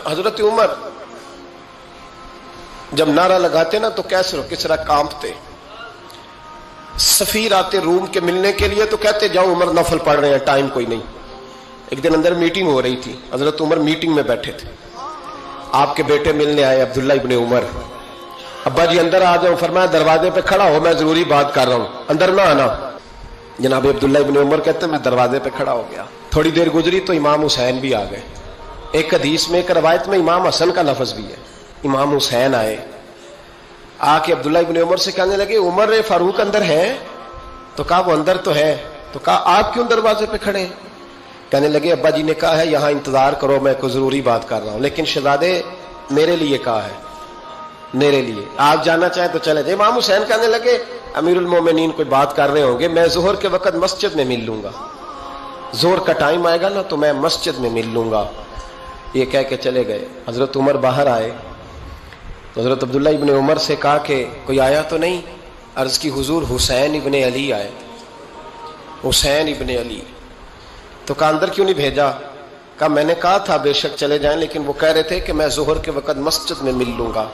حضرت عمر جب نعرہ لگاتے نا تو کیسر و کسرا کانپتے. سفیر آتے روم کے ملنے کے لیے تو کہتے جاؤ عمر نفل پڑھ رہے ہیں، ٹائم کوئی نہیں. ایک دن اندر میٹنگ ہو رہی تھی، حضرت عمر میٹنگ میں بیٹھے تھے. آپ کے بیٹے ملنے آئے عبداللہ ابن عمر. ابا جی اندر آ جاؤ. فرمایا دروازے پہ کھڑا ہو، میں ضروری بات کر رہا ہوں، اندر نہ آنا. جناب عبداللہ ابن عمر کہتے میں دروازے پہ کھڑا ہو گیا. تھوڑی دیر گزری تو امام حسین بھی آ گئے. ایک حدیث میں ایک روایت میں امام حسن کا لفظ بھی ہے. امام حسین آئے، آ کے عبداللہ ابن عمر سے کہنے لگے عمر فاروق اندر ہے؟ تو کہا وہ اندر تو ہے. تو کہا آپ کیوں دروازے پہ کھڑے ہیں؟ کہنے لگے ابا جی نے کہا ہے یہاں انتظار کرو، میں کوئی ضروری بات کر رہا ہوں، لیکن شہزادے میرے لیے کہا ہے، میرے لیے آپ جانا چاہیں تو چلے جائیں. امام حسین کہنے لگے امیر المومنین کوئی بات کر رہے ہوں گے، میں ظہر کے وقت مسجد میں مل لوں گا، ظہر کا ٹائم آئے گا نا تو میں مسجد میں مل لوں گا. یہ کہہ کے چلے گئے. حضرت عمر باہر آئے تو حضرت عبداللہ ابن عمر سے کہا کہ کوئی آیا تو نہیں؟ عرض کی حضور حسین ابن علی آئے. حسین ابن علی. تو کہا اندر کیوں نہیں بھیجا؟ کہا میں نے کہا تھا بے شک چلے جائیں، لیکن وہ کہہ رہے تھے کہ میں ظہر کے وقت مسجد میں مل لوں گا.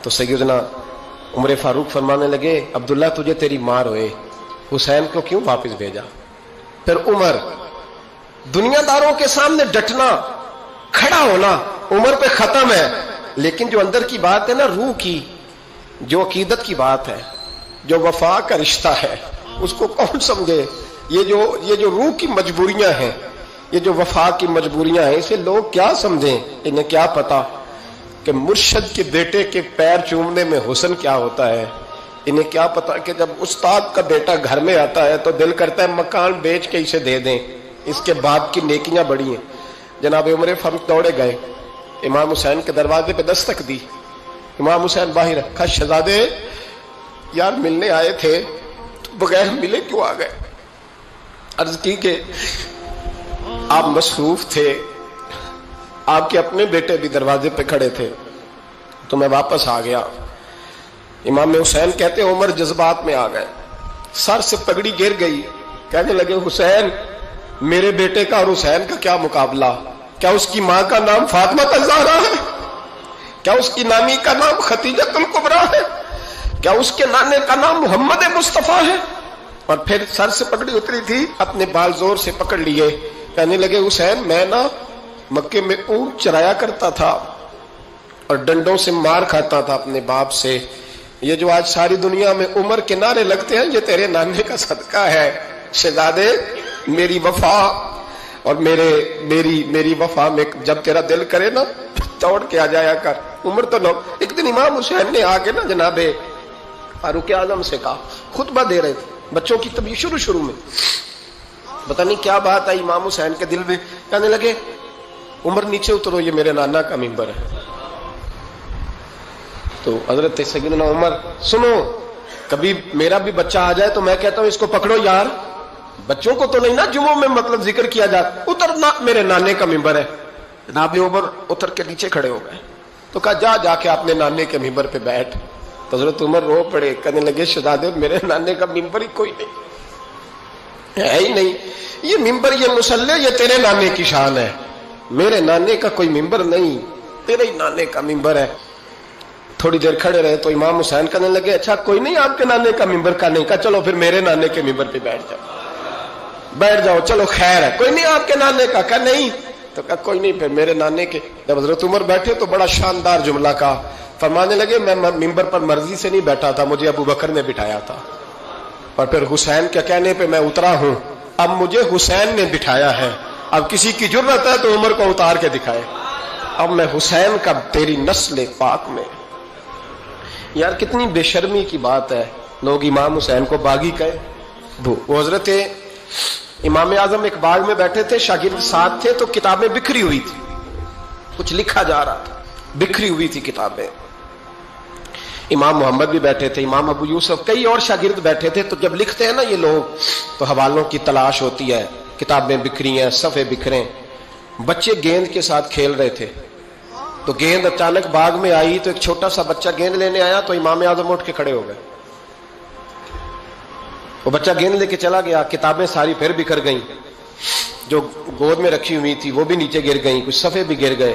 تو سیدنا عمر فاروق فرمانے لگے عبداللہ تجھے تیری مار ہوئے، حسین کو کیوں واپس بھیجا؟ پھر عمر دنیا داروں کے سامنے ڈٹنا، کھڑا ہونا عمر پہ ختم ہے، لیکن جو اندر کی بات ہے نا، روح کی، جو عقیدت کی بات ہے، جو وفا کا رشتہ ہے، اس کو کون سمجھے؟ یہ جو روح کی مجبوریاں ہیں، یہ جو وفا کی مجبوریاں ہیں، اسے لوگ کیا سمجھیں؟ انہیں کیا پتا کہ مرشد کے بیٹے کے پیر چومنے میں حسن کیا ہوتا ہے. انہیں کیا پتا کہ جب استاد کا بیٹا گھر میں آتا ہے تو دل کرتا ہے مکان بیچ کے اسے دے دیں، اس کے باپ کی نیکیاں بڑی ہیں. جناب عمر فاروق دوڑے گئے، امام حسین کے دروازے پہ دستک دی. امام حسین باہر رکھا. شہزادے یار ملنے آئے تھے تو بغیر ملے کیوں آ گئے؟ عرض کی کہ آپ مصروف تھے، آپ کے اپنے بیٹے بھی دروازے پہ کھڑے تھے تو میں واپس آ گیا. امام حسین کہتے عمر جذبات میں آ گئے، سر سے پگڑی گر گئی. کہنے لگے حسین میرے بیٹے کا اور حسین کا کیا مقابلہ؟ کیا اس کی ماں کا نام فاطمہ الزہرا ہے؟ کیا اس کی نانی کا نام ختیجہ الکبریٰ ہے؟ کیا اس کے نانے کا نام محمد مصطفیٰ ہے؟ اور پھر سر سے پگڑی اتری تھی، اپنے بال زور سے پکڑ لیے. کہنے لگے حسین میں نا مکے میں اونٹ چرایا کرتا تھا اور ڈنڈوں سے مار کھاتا تھا اپنے باپ سے. یہ جو آج ساری دنیا میں عمر کے نعرے لگتے ہیں یہ تیرے نانے کا صدقہ ہے. شہزادے میری وفا اور میری وفا میں جب تیرا دل کرے نا توڑ کے آ جایا کر. عمر تو لوگ ایک دن امام حسین نے آ کے نا جناب فاروق اعظم سے کہا، خطبہ دے رہے تھے بچوں کی طبیعت شروع میں، پتہ نہیں کیا بات آئی امام حسین کے دل میں. کہنے لگے عمر نیچے اترو، یہ میرے نانا کا ممبر ہے. تو حضرت سیدنا عمر سنو، کبھی میرا بھی بچہ آ جائے تو میں کہتا ہوں اس کو پکڑو یار، بچوں کو تو نہیں نا جمعوں میں مطلب ذکر کیا جاتا، اترنا میرے نانے کا ممبر ہے. جناب عمر اتر کے نیچے کھڑے ہو گئے تو کہا جا کے اپنے نانے کے ممبر پہ بیٹھ. تو حضرت عمر رو پڑے. کہنے لگے شہزادے میرے نانے کا ممبر ہی کوئی نہیں ہے ہی نہیں، یہ ممبر یہ مصلی یہ تیرے نانے کی شان ہے، میرے نانے کا کوئی ممبر نہیں، تیرے ہی نانے کا ممبر ہے. تھوڑی دیر کھڑے رہے تو امام حسین کہنے لگے اچھا کوئی نہیں آپ کے نانے کا ممبر کا نہیں؟ کہا چلو پھر میرے نانے کے ممبر پہ بیٹھ جاؤ چلو خیر ہے. کوئی نہیں آپ کے نانے کا؟ کہا نہیں. تو کہا کوئی نہیں پھر میرے نانے کے. جب حضرت عمر بیٹھے تو بڑا شاندار جملہ کہا، فرمانے لگے میں ممبر پر مرضی سے نہیں بیٹھا تھا، مجھے ابو بکر نے بٹھایا تھا، اور پھر حسین کے کہنے پہ میں اترا ہوں، اب مجھے حسین نے بٹھایا ہے. اب کسی کی جرت ہے تو عمر کو اتار کے دکھائے، اب میں حسین کا تیری نسل پاک میں. یار کتنی بے شرمی کی بات ہے، لوگ امام حسین کو باغی کہے. وہ حضرت امام اعظم ایک باغ میں بیٹھے تھے، شاگرد ساتھ تھے، تو کتابیں بکھری ہوئی تھی، کچھ لکھا جا رہا تھا، بکھری ہوئی تھی کتابیں. امام محمد بھی بیٹھے تھے، امام ابو یوسف، کئی اور شاگرد بیٹھے تھے. تو جب لکھتے ہیں نا یہ لوگ تو حوالوں کی تلاش ہوتی ہے، کتابیں بکھری ہیں، صفحے بکھرے. بچے گیند کے ساتھ کھیل رہے تھے تو گیند اچانک باغ میں آئی تو ایک چھوٹا سا بچہ گیند لینے آیا تو امام اعظم اٹھ کے کھڑے ہو گئے. وہ بچہ گیند لے کے چلا گیا، کتابیں ساری پھر بکھر گئیں، جو گود میں رکھی ہوئی تھی وہ بھی نیچے گر گئیں، کچھ صفحے بھی گر گئے.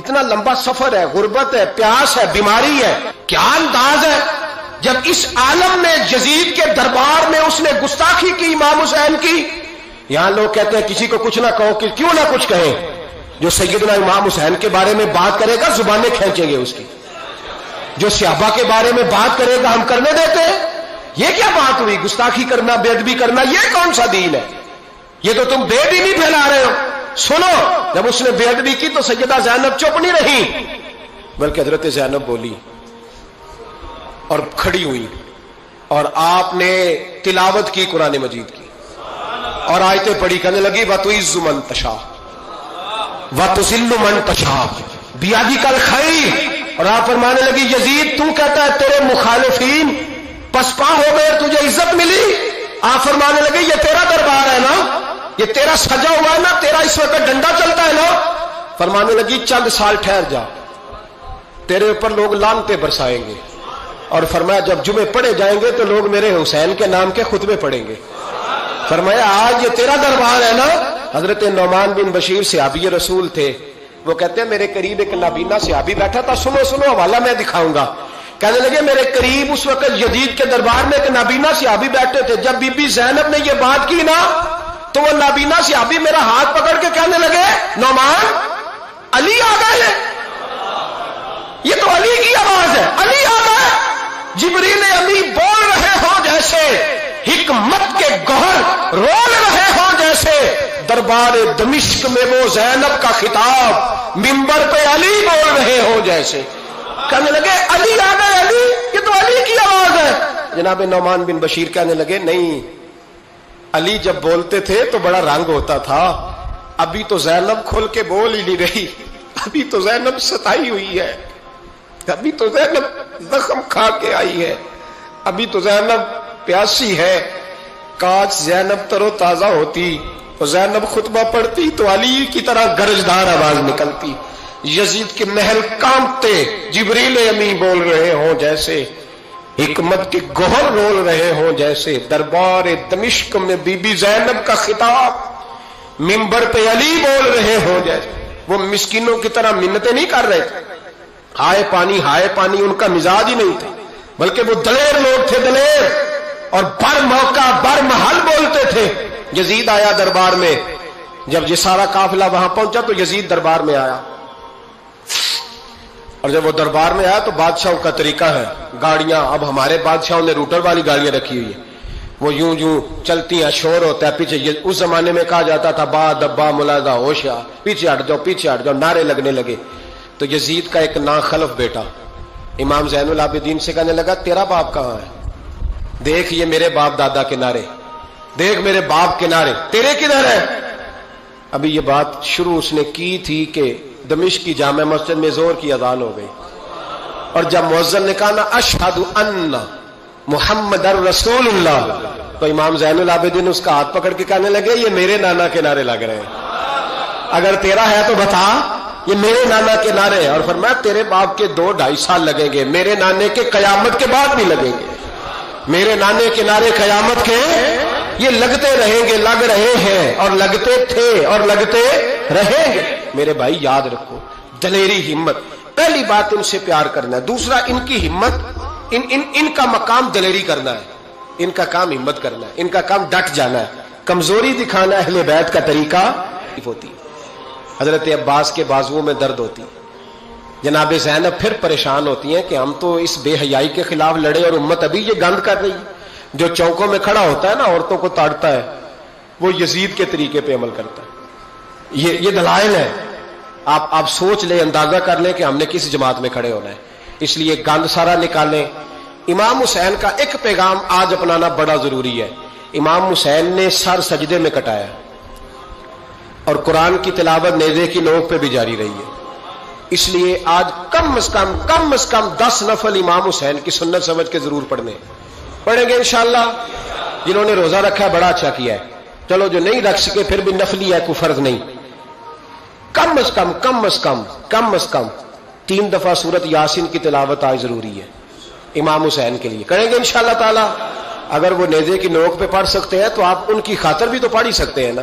اتنا لمبا سفر ہے، غربت ہے، پیاس ہے، بیماری ہے، کیا انداز ہے جب اس عالم میں یزید کے دربار میں اس نے گستاخی کی امام حسین کی. یہاں لوگ کہتے ہیں کسی کو کچھ نہ کہو، کہ کیوں نہ کچھ کہیں، جو سیدنا امام حسین کے بارے میں بات کرے گا زبانیں کھینچیں گے اس کی، جو صحابہ کے بارے میں بات کرے گا ہم کرنے دیتے ہیں. یہ کیا بات ہوئی؟ گستاخی کرنا، بے ادبی کرنا، یہ کون سا دین ہے؟ یہ تو تم بے دینی پھیلا رہے ہو. سنو، جب اس نے بے ادبی کی تو سیدہ زینب چپ نہیں رہی، بلکہ حضرت زینب بولی اور کھڑی ہوئی، اور آپ نے تلاوت کی قرآن مجید کی اور آیتیں پڑھی، کہنے لگی وَتُعِزُّ مَن تَشَاءُ وَتُذِلُّ مَن تَشَاءُ بِیَدِکَ الْخَیرُ. اور آپ فرمانے لگی یزید تو کہتا ہے تیرے مخالفین پسپا ہو گئے، تجھے عزت ملی. آپ فرمانے لگے یہ تیرا دربار ہے نا، یہ تیرا سجا ہوا ہے نا، تیرا اس وقت ڈنڈا چلتا ہے نا. فرمانے لگی چند سال ٹھہر جا، تیرے اوپر لوگ لعنتیں برسائیں گے. اور فرمایا جب جمعے پڑھے جائیں گے تو لوگ میرے حسین کے نام کے خطبے پڑھیں گے. فرمایا آج یہ تیرا دربار ہے نا. حضرت نعمان بن بشیر صحابی رسول تھے، وہ کہتے ہیں میرے قریب ایک نابینا صحابی بیٹھا تھا، سنو سنو حوالہ میں دکھاؤں گا. کہنے لگے میرے قریب اس وقت یزید کے دربار میں ایک نابینا صحابی بیٹھے تھے، جب بی بی زینب نے یہ بات کی نا تو وہ نابینا صحابی میرا ہاتھ پکڑ کے کہنے لگے نعمان علی آ گئے ہیں، یہ تو علی کی آواز ہے، علی آ گئے. جبریل امی بول رہے ہوں جیسے، حکمت کے گوہر رول رہے ہوں جیسے، دربار دمشق میں وہ زینب کا خطاب منبر پہ علی بول رہے ہوں جیسے. کہنے لگے علی آ گئے، علی، یہ تو علی کی آواز ہے. جناب نعمان بن بشیر کہنے لگے نہیں، علی جب بولتے تھے تو بڑا رنگ ہوتا تھا، ابھی تو زینب کھل کے بول ہی نہیں رہی، ابھی تو زینب ستائی ہوئی ہے، ابھی تو زینب زخم کھا کے آئی ہے، ابھی تو زینب پیاسی ہے. کاش زینب تر و تازہ ہوتی اور زینب خطبہ پڑھتی تو علی کی طرح گرجدار آواز نکلتی. یزید کے محل کانپتے، جبریل امی بول رہے ہوں جیسے، حکمت کے گوہر رول رہے ہوں جیسے، دربار دمشق میں بی بی زینب کا خطاب منبر پہ علی بول رہے ہوں جیسے. وہ مسکینوں کی طرح منتیں نہیں کر رہے تھے، ہائے پانی ان کا مزاج ہی نہیں تھا، بلکہ وہ دلیر لوگ تھے، دلیر، اور بر موقع بر محل بولتے تھے. یزید آیا دربار میں، جب یہ سارا قافلہ وہاں پہنچا تو یزید دربار میں آیا، اور جب وہ دربار میں آیا تو بادشاہوں کا طریقہ ہے، گاڑیاں اب ہمارے بادشاہوں نے روٹر والی گاڑیاں رکھی ہوئی ہیں، وہ یوں یوں چلتی ہیں، شور ہوتا ہے پیچھے. اس زمانے میں کہا جاتا تھا با دبا ملازہ ہوشیا، پیچھے ہٹ جاؤ، نعرے لگنے لگے. تو یزید کا ایک ناخلف بیٹا امام زین العابدین سے کہنے لگا تیرا باپ کہاں ہے؟ دیکھ یہ میرے باپ دادا کے نعرے، دیکھ میرے باپ کے نعرے، تیرے کدھر ہے؟ ابھی یہ بات شروع اس نے کی تھی کہ دمشق کی جامع مسجد میں زور کی اذان ہو گئی، اور جب مؤذن نے کہا نا اشہد ان محمد رسول اللہ، تو امام زین العابدین اس کا ہاتھ پکڑ کے کہنے لگے یہ میرے نانا کے نعرے لگ رہے ہیں، اگر تیرا ہے تو بتا، یہ میرے نانا کے نعرے. اور فرمایا تیرے باپ کے 2-2.5 سال لگیں گے، میرے نانے کے قیامت کے بعد بھی لگیں گے، میرے نانے کے نعرے قیامت کے یہ لگتے رہیں گے، لگ رہے ہیں اور لگتے تھے اور لگتے رہیں گے. میرے بھائی یاد رکھو، دلیری، ہمت، پہلی بات ان سے پیار کرنا ہے، دوسرا ان کی ہمت، ان کا مقام دلیری کرنا ہے، ان کا کام ہمت کرنا ہے، ان کا کام ڈٹ جانا ہے، کمزوری دکھانا اہل بیت کا طریقہ ہوتی. حضرت عباس کے بازوؤں میں درد ہوتی، جناب زینب پھر پریشان ہوتی ہیں کہ ہم تو اس بے حیائی کے خلاف لڑے اور امت ابھی یہ گند کر رہی ہے. جو چوکوں میں کھڑا ہوتا ہے نا عورتوں کو تاڑتا ہے، وہ یزید کے طریقے پہ عمل کرتا ہے. یہ دلائل ہے، آپ سوچ لیں، اندازہ کر لیں کہ ہم نے کس جماعت میں کھڑے ہونا ہے. اس لیے گند سارا نکالیں. امام حسین کا ایک پیغام آج اپنانا بڑا ضروری ہے. امام حسین نے سر سجدے میں کٹایا اور قرآن کی تلاوت نیزے کی نوک پہ بھی جاری رہی ہے. اس لیے آج کم از کم 10 نفل امام حسین کی سنت سمجھ کے ضرور پڑھیں گے انشاءاللہ. جنہوں نے روزہ رکھا ہے بڑا اچھا کیا ہے، چلو جو نہیں رکھ سکے پھر بھی نفلی ہے، کوئی فرض نہیں. کم از کم 3 دفعہ سورت یاسین کی تلاوت آج ضروری ہے امام حسین کے لیے. کریں گے انشاءاللہ تعالی. اگر وہ نیزے کی نوک پہ پڑھ سکتے ہیں تو آپ ان کی خاطر بھی تو پڑھ ہی سکتے ہیں نا.